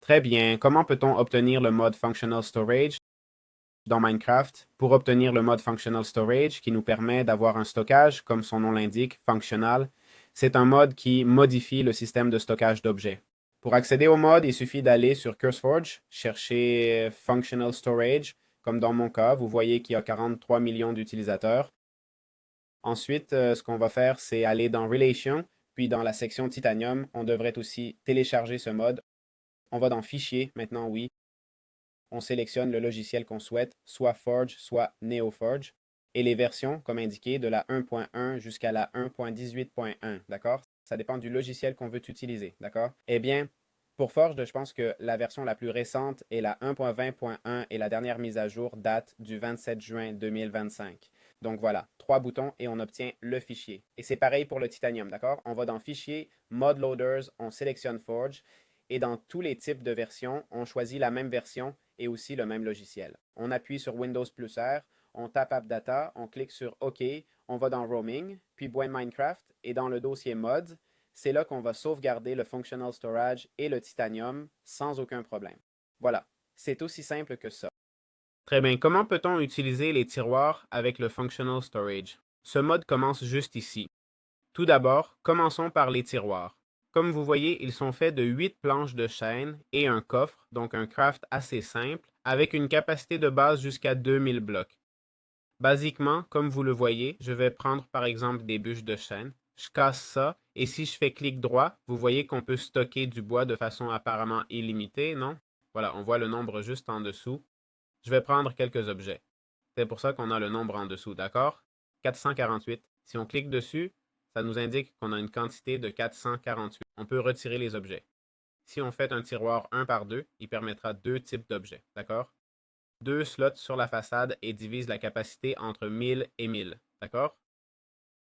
Très bien. Comment peut-on obtenir le mode Functional Storage dans Minecraft? Pour obtenir le mode Functional Storage qui nous permet d'avoir un stockage, comme son nom l'indique, fonctionnel, c'est un mode qui modifie le système de stockage d'objets. Pour accéder au mode, il suffit d'aller sur CurseForge, chercher Functional Storage, comme dans mon cas, vous voyez qu'il y a 43 millions d'utilisateurs. Ensuite, ce qu'on va faire, c'est aller dans Relation, puis dans la section Titanium, on devrait aussi télécharger ce mode. On va dans Fichier, maintenant oui. On sélectionne le logiciel qu'on souhaite, soit Forge, soit NeoForge, et les versions, comme indiqué, de la 1.1 jusqu'à la 1.18.1, d'accord? Ça dépend du logiciel qu'on veut utiliser, d'accord? Eh bien, pour Forge, je pense que la version la plus récente est la 1.20.1 et la dernière mise à jour date du 27 juin 2025. Donc voilà, 3 boutons et on obtient le fichier. Et c'est pareil pour le Titanium, d'accord? On va dans Fichier, Mod Loaders, on sélectionne Forge, et dans tous les types de versions, on choisit la même version et aussi le même logiciel. On appuie sur Windows plus R, on tape AppData, on clique sur OK, on va dans Roaming, puis Boin Minecraft, et dans le dossier Mods, c'est là qu'on va sauvegarder le Functional Storage et le Titanium sans aucun problème. Voilà, c'est aussi simple que ça. Très bien, comment peut-on utiliser les tiroirs avec le Functional Storage? Ce mode commence juste ici. Tout d'abord, commençons par les tiroirs. Comme vous voyez, ils sont faits de 8 planches de chêne et un coffre, donc un craft assez simple, avec une capacité de base jusqu'à 2000 blocs. Basiquement, comme vous le voyez, je vais prendre par exemple des bûches de chêne, je casse ça, et si je fais clic droit, vous voyez qu'on peut stocker du bois de façon apparemment illimitée, non? Voilà, on voit le nombre juste en dessous. Je vais prendre quelques objets. C'est pour ça qu'on a le nombre en dessous, d'accord? 448. Si on clique dessus, ça nous indique qu'on a une quantité de 448. On peut retirer les objets. Si on fait un tiroir 1 par 2, il permettra 2 types d'objets, d'accord? 2 slots sur la façade et divise la capacité entre 1000 et 1000, d'accord?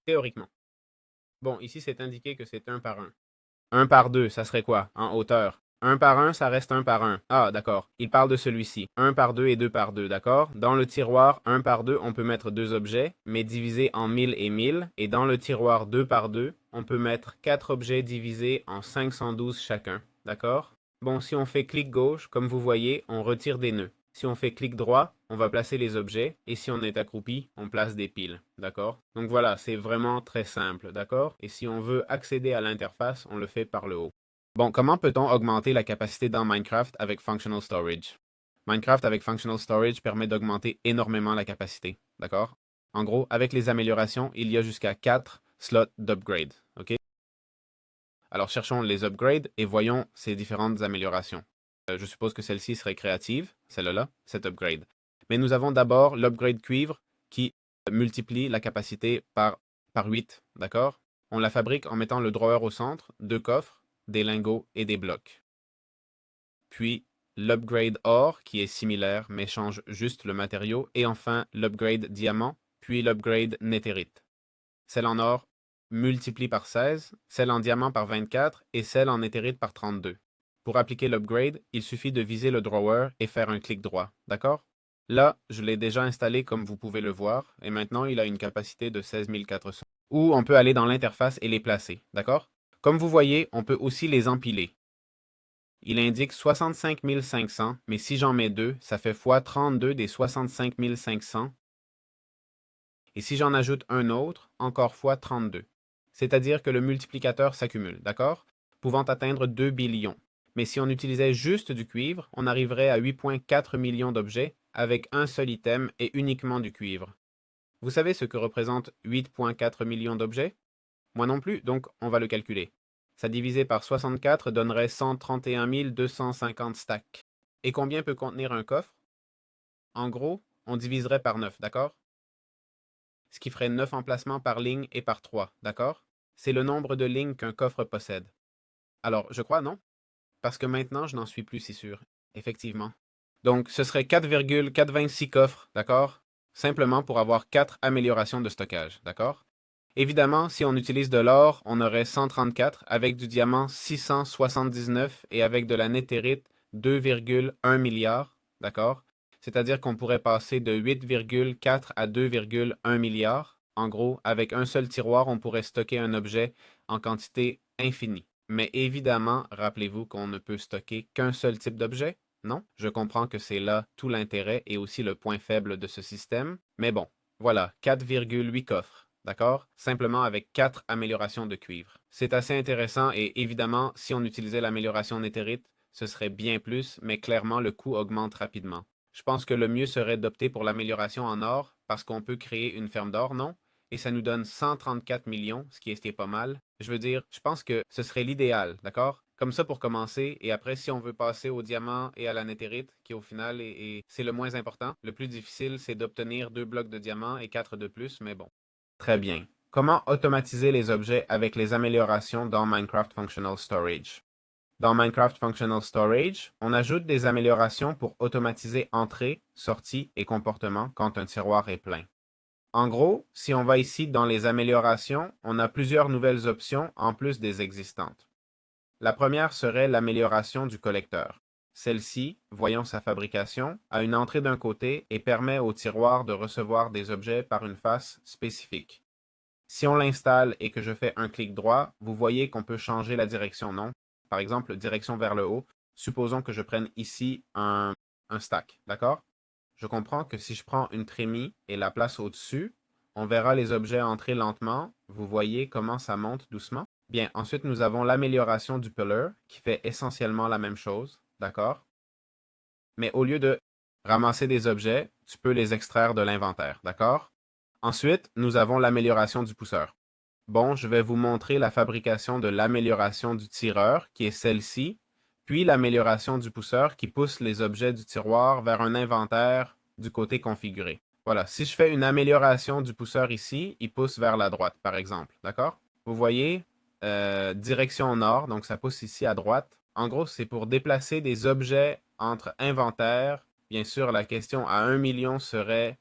Théoriquement. Bon, ici c'est indiqué que c'est 1 par 1. 1 par 2, ça serait quoi, en hauteur? 1 par 1, ça reste 1 par 1. Ah, d'accord. Il parle de celui-ci. 1 par 2 et 2 par 2, d'accord? Dans le tiroir 1 par 2, on peut mettre 2 objets, mais divisés en 1000 et 1000. Et dans le tiroir 2 par 2, on peut mettre 4 objets divisés en 512 chacun, d'accord? Bon, si on fait clic gauche, comme vous voyez, on retire des nœuds. Si on fait clic droit, on va placer les objets, et si on est accroupi, on place des piles, d'accord? Donc voilà, c'est vraiment très simple, d'accord? Et si on veut accéder à l'interface, on le fait par le haut. Bon, comment peut-on augmenter la capacité dans Minecraft avec Functional Storage? Minecraft avec Functional Storage permet d'augmenter énormément la capacité, d'accord? En gros, avec les améliorations, il y a jusqu'à 4 slots d'upgrade, ok? Alors cherchons les upgrades et voyons ces différentes améliorations. Je suppose que celle-ci serait créative, celle-là, cet upgrade. Mais nous avons d'abord l'upgrade cuivre qui multiplie la capacité par 8, d'accord? On la fabrique en mettant le drawer au centre, 2 coffres, des lingots et des blocs. Puis l'upgrade or qui est similaire mais change juste le matériau. Et enfin l'upgrade diamant, puis l'upgrade netherite. Celle en or multiplie par 16, celle en diamant par 24 et celle en netherite par 32. Pour appliquer l'upgrade, il suffit de viser le drawer et faire un clic droit, d'accord? Là, je l'ai déjà installé comme vous pouvez le voir, et maintenant il a une capacité de 16 400. Ou on peut aller dans l'interface et les placer, d'accord? Comme vous voyez, on peut aussi les empiler. Il indique 65 500, mais si j'en mets 2, ça fait fois 32 des 65 500. Et si j'en ajoute un autre, encore fois 32. C'est-à-dire que le multiplicateur s'accumule, d'accord? Pouvant atteindre 2 billions. Mais si on utilisait juste du cuivre, on arriverait à 8,4 millions d'objets avec un seul item et uniquement du cuivre. Vous savez ce que représente 8,4 millions d'objets? Moi non plus, donc on va le calculer. Ça divisé par 64 donnerait 131 250 stacks. Et combien peut contenir un coffre? En gros, on diviserait par 9, d'accord? Ce qui ferait 9 emplacements par ligne et par 3, d'accord? C'est le nombre de lignes qu'un coffre possède. Alors, je crois, non? Parce que maintenant, je n'en suis plus si sûr. Effectivement. Donc, ce serait 4,426 coffres, d'accord? Simplement pour avoir 4 améliorations de stockage, d'accord? Évidemment, si on utilise de l'or, on aurait 134, avec du diamant 679 et avec de la netherite 2,1 milliards, d'accord? C'est-à-dire qu'on pourrait passer de 8,4 à 2,1 milliards. En gros, avec un seul tiroir, on pourrait stocker un objet en quantité infinie. Mais évidemment, rappelez-vous qu'on ne peut stocker qu'un seul type d'objet, non? Je comprends que c'est là tout l'intérêt et aussi le point faible de ce système, mais bon, voilà, 4,8 coffres, d'accord? Simplement avec 4 améliorations de cuivre. C'est assez intéressant et évidemment, si on utilisait l'amélioration néthérite, ce serait bien plus, mais clairement le coût augmente rapidement. Je pense que le mieux serait d'opter pour l'amélioration en or parce qu'on peut créer une ferme d'or, non? Et ça nous donne 134 millions, ce qui est pas mal. Je veux dire, je pense que ce serait l'idéal, d'accord? Comme ça pour commencer, et après, si on veut passer au diamant et à la néthérite, qui au final c'est le moins important, le plus difficile, c'est d'obtenir 2 blocs de diamant et 4 de plus, mais bon. Très bien. Comment automatiser les objets avec les améliorations dans Minecraft Functional Storage? Dans Minecraft Functional Storage, on ajoute des améliorations pour automatiser entrée, sortie et comportement quand un tiroir est plein. En gros, si on va ici dans les améliorations, on a plusieurs nouvelles options en plus des existantes. La première serait l'amélioration du collecteur. Celle-ci, voyons sa fabrication, a une entrée d'un côté et permet au tiroir de recevoir des objets par une face spécifique. Si on l'installe et que je fais un clic droit, vous voyez qu'on peut changer la direction, non? Par exemple, direction vers le haut. Supposons que je prenne ici un stack, d'accord? Je comprends que si je prends une trémie et la place au-dessus, on verra les objets entrer lentement. Vous voyez comment ça monte doucement? Bien, ensuite, nous avons l'amélioration du pillar qui fait essentiellement la même chose, d'accord? Mais au lieu de ramasser des objets, tu peux les extraire de l'inventaire, d'accord? Ensuite, nous avons l'amélioration du pousseur. Bon, je vais vous montrer la fabrication de l'amélioration du tireur, qui est celle-ci, puis l'amélioration du pousseur qui pousse les objets du tiroir vers un inventaire du côté configuré. Voilà, si je fais une amélioration du pousseur ici, il pousse vers la droite, par exemple. D'accord? Vous voyez, direction nord, donc ça pousse ici à droite. En gros, c'est pour déplacer des objets entre inventaires. Bien sûr, la question à 1 million serait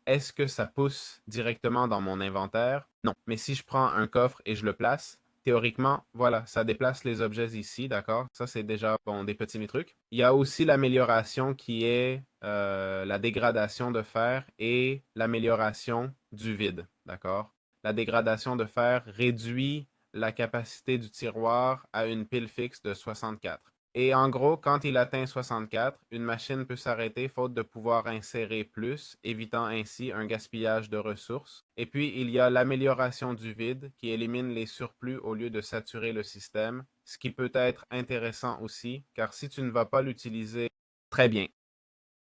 est-ce que ça pousse directement dans mon inventaire? Non. Mais si je prends un coffre et je le place, théoriquement, voilà, ça déplace les objets ici, d'accord? Ça, c'est déjà, bon, des petits trucs. Il y a aussi l'amélioration qui est la dégradation de fer et l'amélioration du vide, d'accord? La dégradation de fer réduit la capacité du tiroir à une pile fixe de 64. Et en gros, quand il atteint 64, une machine peut s'arrêter faute de pouvoir insérer plus, évitant ainsi un gaspillage de ressources. Et puis, il y a l'amélioration du vide qui élimine les surplus au lieu de saturer le système, ce qui peut être intéressant aussi, car si tu ne vas pas l'utiliser très bien.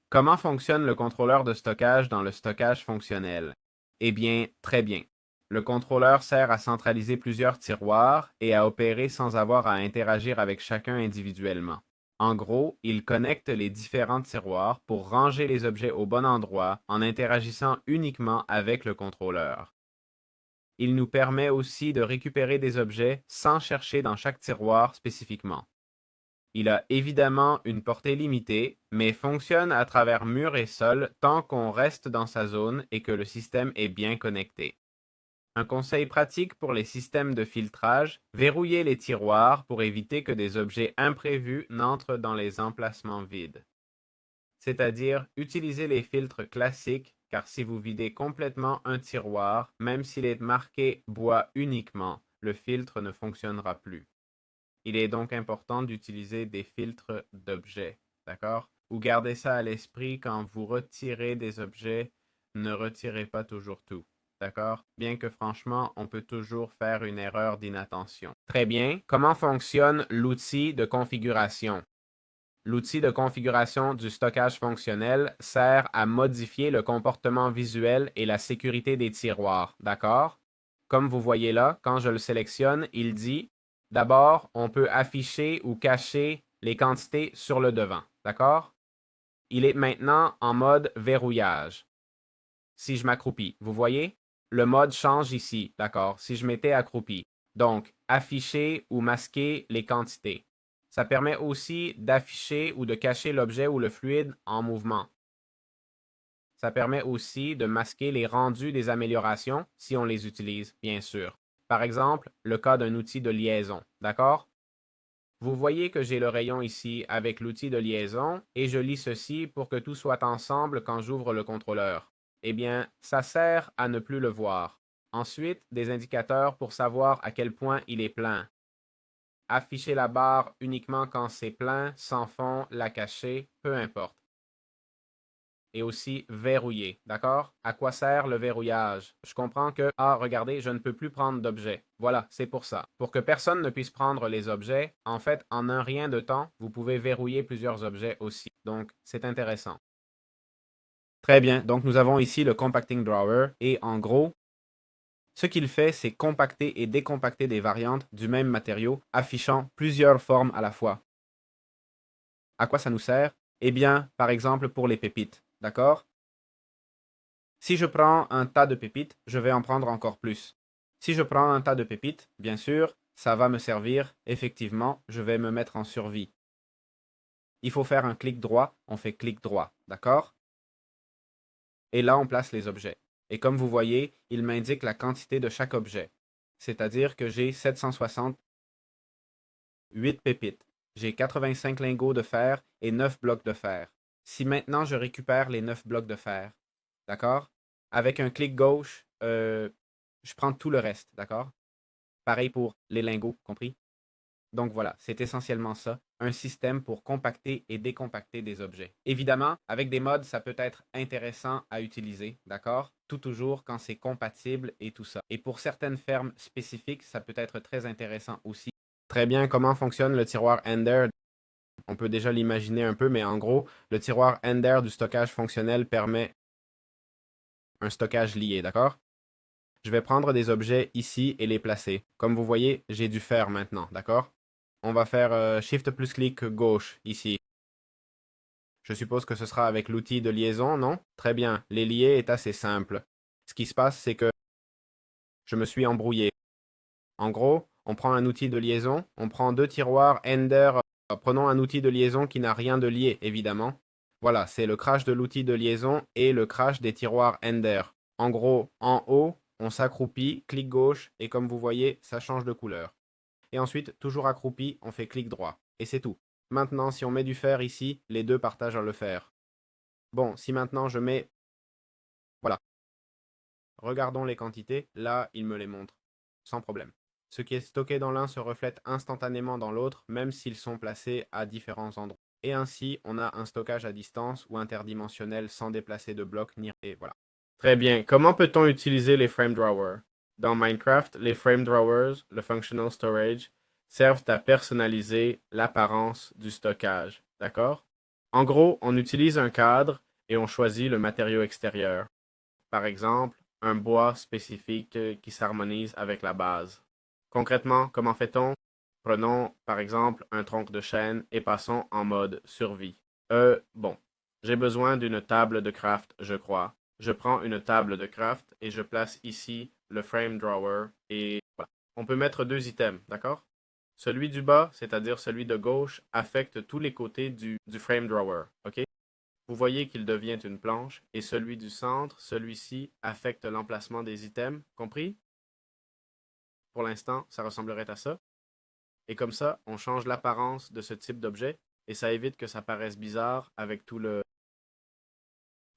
Comment fonctionne le contrôleur de stockage dans le stockage fonctionnel? Eh bien, très bien. Le contrôleur sert à centraliser plusieurs tiroirs et à opérer sans avoir à interagir avec chacun individuellement. En gros, il connecte les différents tiroirs pour ranger les objets au bon endroit en interagissant uniquement avec le contrôleur. Il nous permet aussi de récupérer des objets sans chercher dans chaque tiroir spécifiquement. Il a évidemment une portée limitée, mais fonctionne à travers mur et sol tant qu'on reste dans sa zone et que le système est bien connecté. Un conseil pratique pour les systèmes de filtrage, verrouillez les tiroirs pour éviter que des objets imprévus n'entrent dans les emplacements vides. C'est-à-dire, utilisez les filtres classiques car si vous videz complètement un tiroir, même s'il est marqué bois uniquement, le filtre ne fonctionnera plus. Il est donc important d'utiliser des filtres d'objets, d'accord? Ou gardez ça à l'esprit quand vous retirez des objets, ne retirez pas toujours tout, d'accord? Bien que franchement, on peut toujours faire une erreur d'inattention. Très bien. Comment fonctionne l'outil de configuration? L'outil de configuration du stockage fonctionnel sert à modifier le comportement visuel et la sécurité des tiroirs, d'accord? Comme vous voyez là, quand je le sélectionne, il dit d'abord, on peut afficher ou cacher les quantités sur le devant, d'accord? Il est maintenant en mode verrouillage. Si je m'accroupis, vous voyez? Le mode change ici, d'accord? Si je m'étais accroupi. Donc, afficher ou masquer les quantités. Ça permet aussi d'afficher ou de cacher l'objet ou le fluide en mouvement. Ça permet aussi de masquer les rendus des améliorations si on les utilise, bien sûr. Par exemple, le cas d'un outil de liaison, d'accord? Vous voyez que j'ai le rayon ici avec l'outil de liaison et je lis ceci pour que tout soit ensemble quand j'ouvre le contrôleur. Eh bien, ça sert à ne plus le voir. Ensuite, des indicateurs pour savoir à quel point il est plein. afficher la barre uniquement quand c'est plein, sans fond, la cacher, peu importe. Et aussi verrouiller, d'accord? À quoi sert le verrouillage? Je comprends que, ah, regardez, je ne peux plus prendre d'objets. Voilà, c'est pour ça. Pour que personne ne puisse prendre les objets, en fait, en un rien de temps, vous pouvez verrouiller plusieurs objets aussi. Donc, c'est intéressant. Très bien, donc nous avons ici le Compacting Drawer et en gros, ce qu'il fait, c'est compacter et décompacter des variantes du même matériau, affichant plusieurs formes à la fois. À quoi ça nous sert? Eh bien, par exemple, pour les pépites, d'accord? Si je prends un tas de pépites, je vais en prendre encore plus. Si je prends un tas de pépites, bien sûr, ça va me servir, effectivement, je vais me mettre en survie. Il faut faire un clic droit, on fait clic droit, d'accord? Et là, on place les objets. Et comme vous voyez, il m'indique la quantité de chaque objet. C'est-à-dire que j'ai 768 pépites. J'ai 85 lingots de fer et 9 blocs de fer. Si maintenant je récupère les 9 blocs de fer, d'accord? Avec un clic gauche, je prends tout le reste, d'accord? Pareil pour les lingots, compris? Donc voilà, c'est essentiellement ça, un système pour compacter et décompacter des objets. Évidemment, avec des mods, ça peut être intéressant à utiliser, d'accord? Tout toujours quand c'est compatible et tout ça. Et pour certaines fermes spécifiques, ça peut être très intéressant aussi. Très bien, comment fonctionne le tiroir Ender? On peut déjà l'imaginer un peu, mais en gros, le tiroir Ender du stockage fonctionnel permet un stockage lié, d'accord? Je vais prendre des objets ici et les placer. Comme vous voyez, j'ai du fer maintenant, d'accord? On va faire Shift plus clic gauche ici. Je suppose que ce sera avec l'outil de liaison, non? Très bien, les lier est assez simple. Ce qui se passe, c'est que je me suis embrouillé. En gros, on prend un outil de liaison, on prend deux tiroirs Ender. Prenons un outil de liaison qui n'a rien de lié, évidemment. Voilà, c'est le crash de l'outil de liaison et le crash des tiroirs Ender. En gros, en haut, on s'accroupit, clic gauche, et comme vous voyez, ça change de couleur. Et ensuite, toujours accroupi, on fait clic droit. Et c'est tout. Maintenant, si on met du fer ici, les deux partagent le fer. Bon, si maintenant je mets... Voilà. Regardons les quantités. Là, il me les montre. Sans problème. Ce qui est stocké dans l'un se reflète instantanément dans l'autre, même s'ils sont placés à différents endroits. Et ainsi, on a un stockage à distance ou interdimensionnel sans déplacer de blocs ni... Et voilà. Très bien. Comment peut-on utiliser les frame drawers? Dans Minecraft, les frame drawers, le functional storage, servent à personnaliser l'apparence du stockage. D'accord? En gros, on utilise un cadre et on choisit le matériau extérieur. Par exemple, un bois spécifique qui s'harmonise avec la base. Concrètement, comment fait-on? Prenons par exemple un tronc de chêne et passons en mode survie. Bon, j'ai besoin d'une table de craft, je crois. Je prends une table de craft et je place ici le frame drawer et voilà. On peut mettre deux items, d'accord? Celui du bas, c'est-à-dire celui de gauche, affecte tous les côtés du frame drawer, ok? Vous voyez qu'il devient une planche et celui du centre, celui-ci, affecte l'emplacement des items, compris? Pour l'instant, ça ressemblerait à ça. Et comme ça, on change l'apparence de ce type d'objet et ça évite que ça paraisse bizarre avec tout le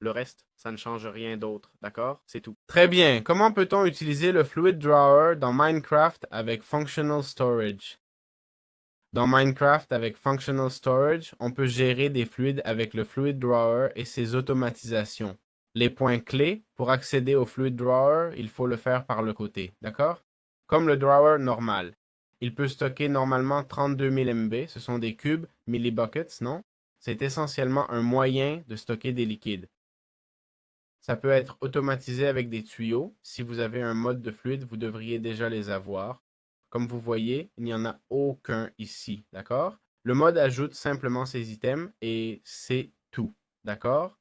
reste. Ça ne change rien d'autre, d'accord? C'est tout. Très bien. Comment peut-on utiliser le Fluid Drawer dans Minecraft avec Functional Storage? Dans Minecraft avec Functional Storage, on peut gérer des fluides avec le Fluid Drawer et ses automatisations. Les points clés, pour accéder au Fluid Drawer, il faut le faire par le côté, d'accord? Comme le drawer normal. Il peut stocker normalement 32 000 MB, ce sont des cubes, millibuckets, non? C'est essentiellement un moyen de stocker des liquides. Ça peut être automatisé avec des tuyaux. Si vous avez un mode de fluide, vous devriez déjà les avoir. Comme vous voyez, il n'y en a aucun ici, d'accord? Le mode ajoute simplement ces items et c'est tout, d'accord?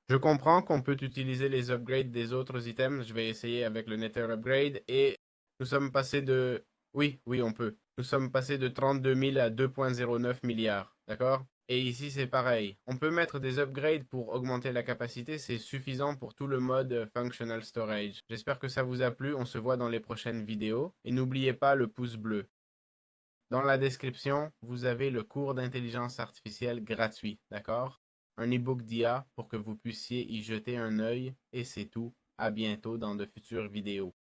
Je comprends qu'on peut utiliser les upgrades des autres items. Je vais essayer avec le Nether Upgrade et nous sommes passés de... Oui, oui, on peut. Nous sommes passés de 32 000 à 2,09 milliards, d'accord? Et ici, c'est pareil. On peut mettre des upgrades pour augmenter la capacité. C'est suffisant pour tout le mode Functional Storage. J'espère que ça vous a plu. On se voit dans les prochaines vidéos. Et n'oubliez pas le pouce bleu. Dans la description, vous avez le cours d'intelligence artificielle gratuit, d'accord? Un e-book d'IA pour que vous puissiez y jeter un œil. Et c'est tout. À bientôt dans de futures vidéos.